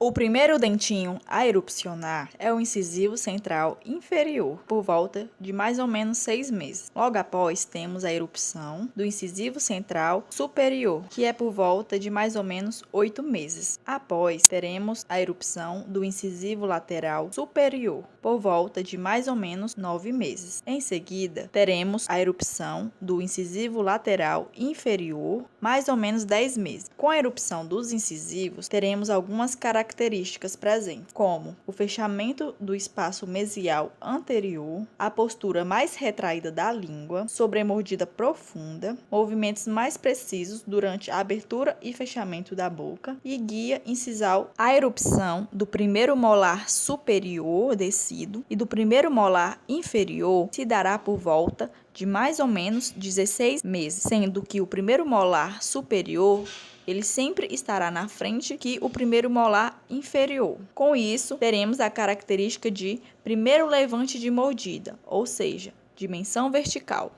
O primeiro dentinho a erupcionar é o incisivo central inferior, por volta de mais ou menos 6 meses. Logo após, temos a erupção do incisivo central superior, que é por volta de mais ou menos 8 meses. Após, teremos a erupção do incisivo lateral superior, por volta de mais ou menos 9 meses. Em seguida, teremos a erupção do incisivo lateral inferior, mais ou menos 10 meses. Com a erupção dos incisivos, teremos algumas características presentes, como o fechamento do espaço mesial anterior, a postura mais retraída da língua, sobremordida profunda, movimentos mais precisos durante a abertura e fechamento da boca e guia incisal. A erupção do primeiro molar superior descido e do primeiro molar inferior se dará por volta de mais ou menos 16 meses, sendo que o primeiro molar superior ele sempre estará na frente que o primeiro molar inferior. Com isso, teremos a característica de primeiro levante de mordida, ou seja, dimensão vertical.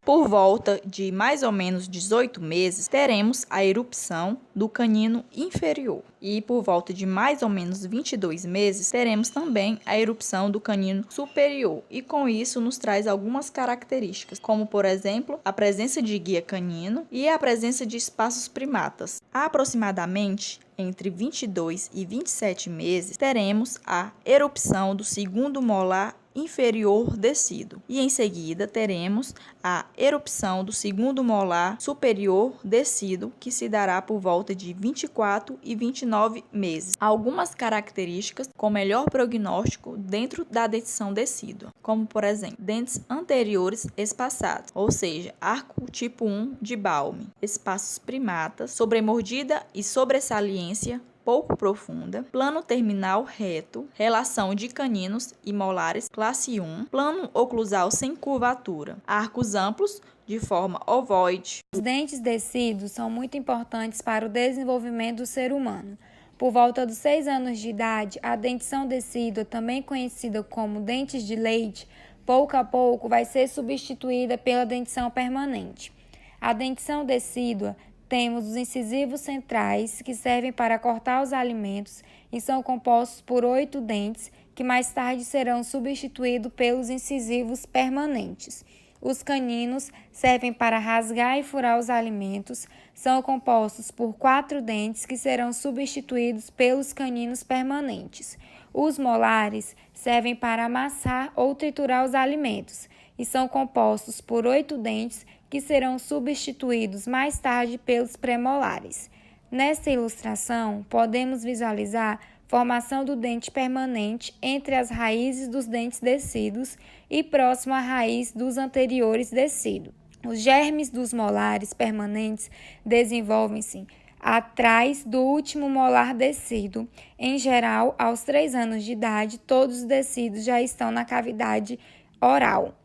Por volta de mais ou menos 18 meses, teremos a erupção do canino inferior. E por volta de mais ou menos 22 meses, teremos também a erupção do canino superior. E com isso nos traz algumas características, como por exemplo, a presença de guia canino e a presença de espaços primatas. Aproximadamente entre 22 e 27 meses, teremos a erupção do segundo molar inferior descido. E em seguida teremos a erupção do segundo molar superior descido, que se dará por volta de 24 e 29 meses. Algumas características com melhor prognóstico dentro da dentição decídua, como por exemplo, dentes anteriores espaçados, ou seja, arco tipo 1 de Balme, espaços primatas, sobremordida e sobressalência pouco profunda, plano terminal reto, relação de caninos e molares classe 1, plano oclusal sem curvatura, arcos amplos de forma ovoide. Os dentes descidos são muito importantes para o desenvolvimento do ser humano. Por volta dos 6 anos de idade, a dentição decídua, também conhecida como dentes de leite, pouco a pouco vai ser substituída pela dentição permanente. A dentição decídua temos os incisivos centrais, que servem para cortar os alimentos e são compostos por 8 dentes, que mais tarde serão substituídos pelos incisivos permanentes. Os caninos servem para rasgar e furar os alimentos, são compostos por 4 dentes, que serão substituídos pelos caninos permanentes. Os molares servem para amassar ou triturar os alimentos e são compostos por 8 dentes, que serão substituídos mais tarde pelos premolares. Nesta ilustração, podemos visualizar a formação do dente permanente entre as raízes dos dentes descidos e próximo à raiz dos anteriores descidos. Os germes dos molares permanentes desenvolvem-se atrás do último molar descido. Em geral, aos 3 anos de idade, todos os descidos já estão na cavidade oral.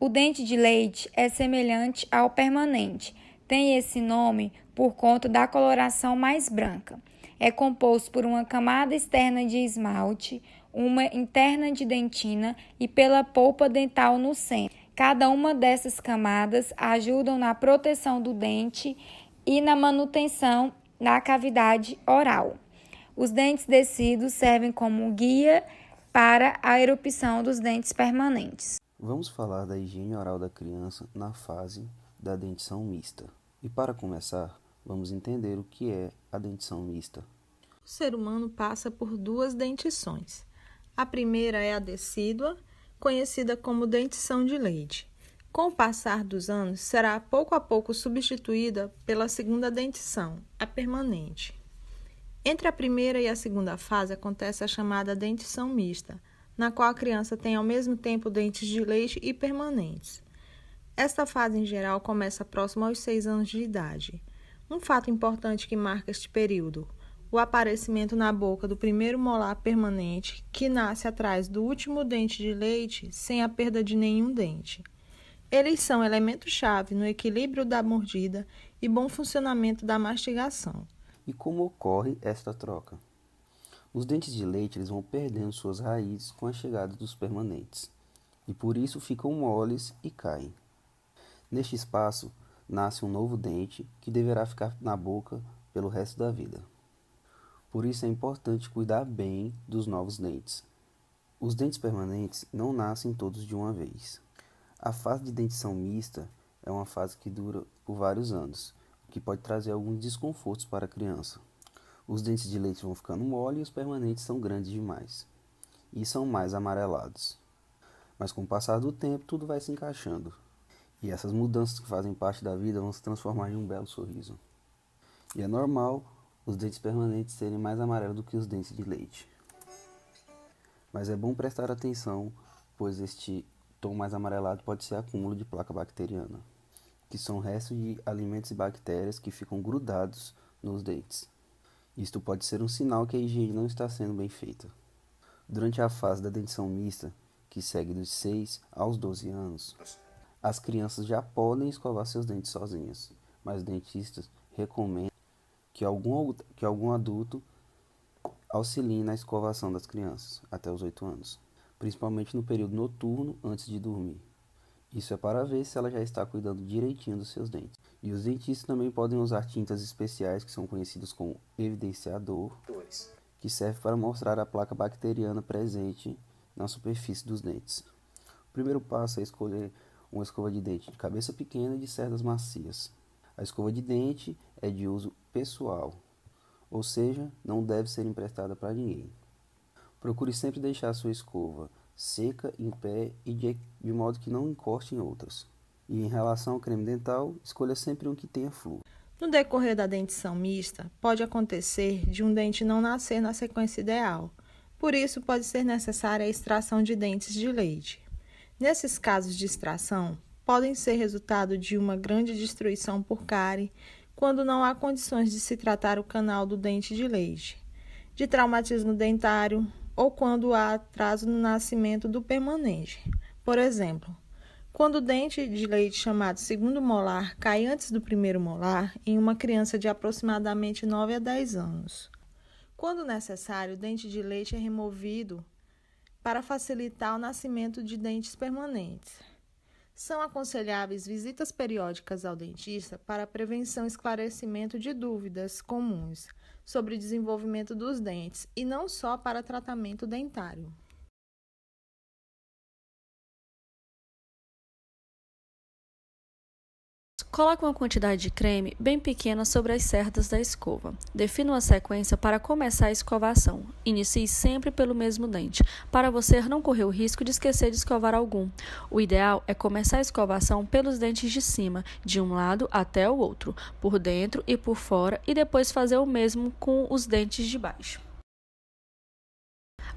O dente de leite é semelhante ao permanente. Tem esse nome por conta da coloração mais branca. É composto por uma camada externa de esmalte, uma interna de dentina e pela polpa dental no centro. Cada uma dessas camadas ajudam na proteção do dente e na manutenção da cavidade oral. Os dentes descidos servem como guia para a erupção dos dentes permanentes. Vamos falar da higiene oral da criança na fase da dentição mista. E para começar, vamos entender o que é a dentição mista. O ser humano passa por 2 dentições. A primeira é a decídua, conhecida como dentição de leite. Com o passar dos anos, será pouco a pouco substituída pela segunda dentição, a permanente. Entre a primeira e a segunda fase acontece a chamada dentição mista, na qual a criança tem ao mesmo tempo dentes de leite e permanentes. Esta fase, em geral, começa próximo aos 6 anos de idade. Um fato importante que marca este período: o aparecimento na boca do primeiro molar permanente, que nasce atrás do último dente de leite, sem a perda de nenhum dente. Eles são elementos-chave no equilíbrio da mordida e bom funcionamento da mastigação. E como ocorre esta troca? Os dentes de leite eles vão perdendo suas raízes com a chegada dos permanentes, e por isso ficam moles e caem. Neste espaço, nasce um novo dente que deverá ficar na boca pelo resto da vida. Por isso é importante cuidar bem dos novos dentes. Os dentes permanentes não nascem todos de uma vez. A fase de dentição mista é uma fase que dura por vários anos, o que pode trazer alguns desconfortos para a criança. Os dentes de leite vão ficando mole e os permanentes são grandes demais e são mais amarelados. Mas com o passar do tempo tudo vai se encaixando e essas mudanças que fazem parte da vida vão se transformar em um belo sorriso. E é normal os dentes permanentes serem mais amarelos do que os dentes de leite. Mas é bom prestar atenção, pois este tom mais amarelado pode ser acúmulo de placa bacteriana, que são restos de alimentos e bactérias que ficam grudados nos dentes. Isto pode ser um sinal que a higiene não está sendo bem feita. Durante a fase da dentição mista, que segue dos 6 aos 12 anos, as crianças já podem escovar seus dentes sozinhas, mas dentistas recomendam que algum adulto auxilie na escovação das crianças até os 8 anos, principalmente no período noturno antes de dormir. Isso é para ver se ela já está cuidando direitinho dos seus dentes. E os dentistas também podem usar tintas especiais que são conhecidas como evidenciador, que serve para mostrar a placa bacteriana presente na superfície dos dentes. O primeiro passo é escolher uma escova de dente de cabeça pequena e de cerdas macias. A escova de dente é de uso pessoal, ou seja, não deve ser emprestada para ninguém. Procure sempre deixar a sua escova seca, em pé e de modo que não encoste em outras. E em relação ao creme dental, escolha sempre um que tenha flúor. No decorrer da dentição mista, pode acontecer de um dente não nascer na sequência ideal. Por isso, pode ser necessária a extração de dentes de leite. Nesses casos de extração, podem ser resultado de uma grande destruição por cárie, quando não há condições de se tratar o canal do dente de leite, de traumatismo dentário ou quando há atraso no nascimento do permanente. Por exemplo, quando o dente de leite chamado segundo molar cai antes do primeiro molar em uma criança de aproximadamente 9 a 10 anos. Quando necessário, o dente de leite é removido para facilitar o nascimento de dentes permanentes. São aconselháveis visitas periódicas ao dentista para prevenção e esclarecimento de dúvidas comuns sobre o desenvolvimento dos dentes e não só para tratamento dentário. Coloque uma quantidade de creme bem pequena sobre as cerdas da escova. Defina uma sequência para começar a escovação. Inicie sempre pelo mesmo dente, para você não correr o risco de esquecer de escovar algum. O ideal é começar a escovação pelos dentes de cima, de um lado até o outro, por dentro e por fora, e depois fazer o mesmo com os dentes de baixo.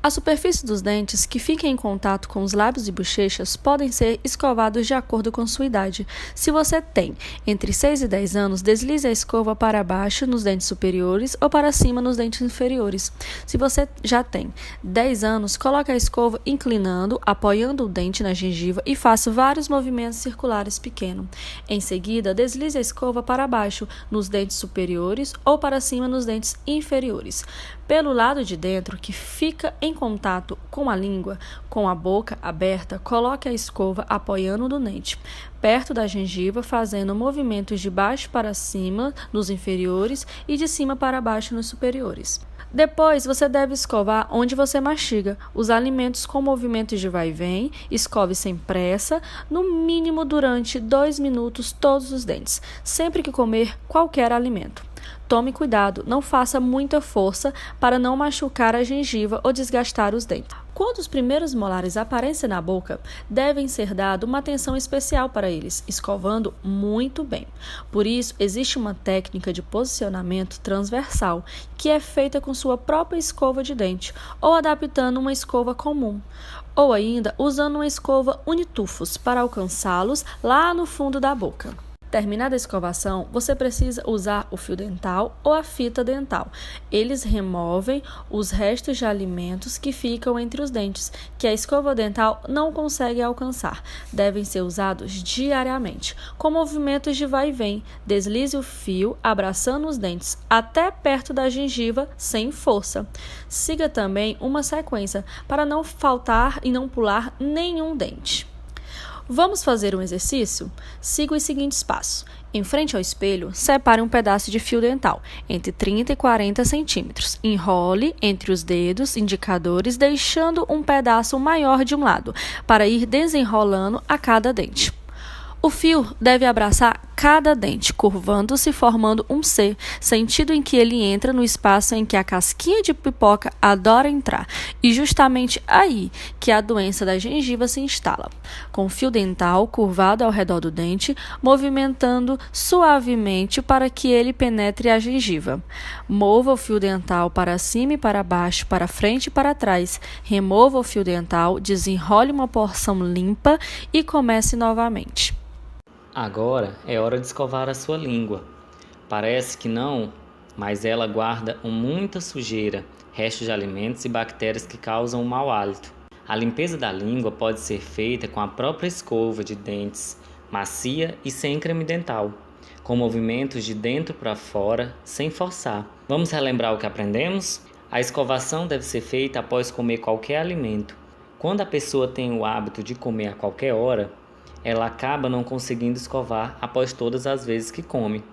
A superfície dos dentes que fiquem em contato com os lábios e bochechas podem ser escovados de acordo com sua idade. Se você tem entre 6 e 10 anos, deslize a escova para baixo nos dentes superiores ou para cima nos dentes inferiores. Se você já tem 10 anos, coloque a escova inclinando, apoiando o dente na gengiva e faça vários movimentos circulares pequenos. Em seguida, deslize a escova para baixo nos dentes superiores ou para cima nos dentes inferiores. Pelo lado de dentro, que fica em contato com a língua, com a boca aberta, coloque a escova apoiando no dente, perto da gengiva, fazendo movimentos de baixo para cima nos inferiores e de cima para baixo nos superiores. Depois, você deve escovar onde você mastiga os alimentos com movimentos de vai e vem. Escove sem pressa, no mínimo durante 2 minutos todos os dentes, sempre que comer qualquer alimento. Tome cuidado, não faça muita força para não machucar a gengiva ou desgastar os dentes. Quando os primeiros molares aparecem na boca, devem ser dada uma atenção especial para eles, escovando muito bem. Por isso, existe uma técnica de posicionamento transversal, que é feita com sua própria escova de dente, ou adaptando uma escova comum, ou ainda usando uma escova unitufos para alcançá-los lá no fundo da boca. Terminada a escovação, você precisa usar o fio dental ou a fita dental. Eles removem os restos de alimentos que ficam entre os dentes, que a escova dental não consegue alcançar. Devem ser usados diariamente, com movimentos de vai e vem. Deslize o fio, abraçando os dentes até perto da gengiva, sem força. Siga também uma sequência para não faltar e não pular nenhum dente. Vamos fazer um exercício? Siga os seguintes passos. Em frente ao espelho, separe um pedaço de fio dental, entre 30 e 40 centímetros. Enrole entre os dedos indicadores, deixando um pedaço maior de um lado, para ir desenrolando a cada dente. O fio deve abraçar cada dente, curvando-se, formando um C, sentido em que ele entra no espaço em que a casquinha de pipoca adora entrar, e justamente aí que a doença da gengiva se instala. Com o fio dental curvado ao redor do dente, movimentando suavemente para que ele penetre a gengiva. Mova o fio dental para cima e para baixo, para frente e para trás. Remova o fio dental, desenrole uma porção limpa e comece novamente. Agora é hora de escovar a sua língua. Parece que não, mas ela guarda muita sujeira, restos de alimentos e bactérias que causam um mau hálito. A limpeza da língua pode ser feita com a própria escova de dentes, macia e sem creme dental, com movimentos de dentro para fora, sem forçar. Vamos relembrar o que aprendemos? A escovação deve ser feita após comer qualquer alimento. Quando a pessoa tem o hábito de comer a qualquer hora, ela acaba não conseguindo escovar após todas as vezes que come,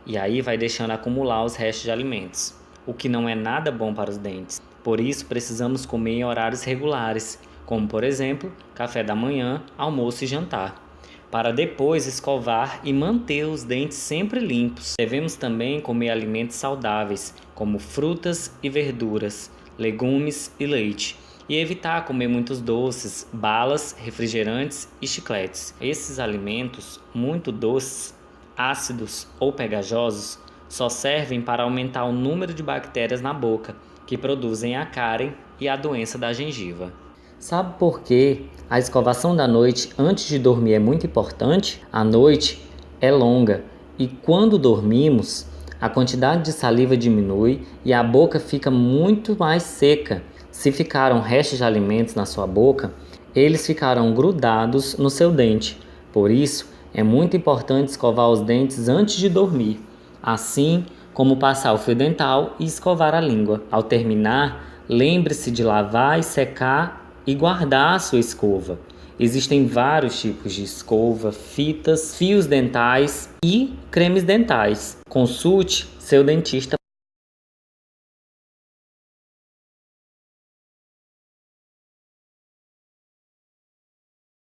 e aí vai deixando acumular os restos de alimentos, o que não é nada bom para os dentes. Por isso, precisamos comer em horários regulares, como por exemplo, café da manhã, almoço e jantar, para depois escovar e manter os dentes sempre limpos. Devemos também comer alimentos saudáveis, como frutas e verduras, legumes e leite, e evitar comer muitos doces, balas, refrigerantes e chicletes. Esses alimentos muito doces, ácidos ou pegajosos só servem para aumentar o número de bactérias na boca, que produzem a cárie e a doença da gengiva. Sabe por que a escovação da noite antes de dormir é muito importante? A noite é longa e quando dormimos, a quantidade de saliva diminui e a boca fica muito mais seca. Se ficaram restos de alimentos na sua boca, eles ficarão grudados no seu dente. Por isso, é muito importante escovar os dentes antes de dormir, assim como passar o fio dental e escovar a língua. Ao terminar, lembre-se de lavar e secar e guardar a sua escova. Existem vários tipos de escova, fitas, fios dentais e cremes dentais. Consulte seu dentista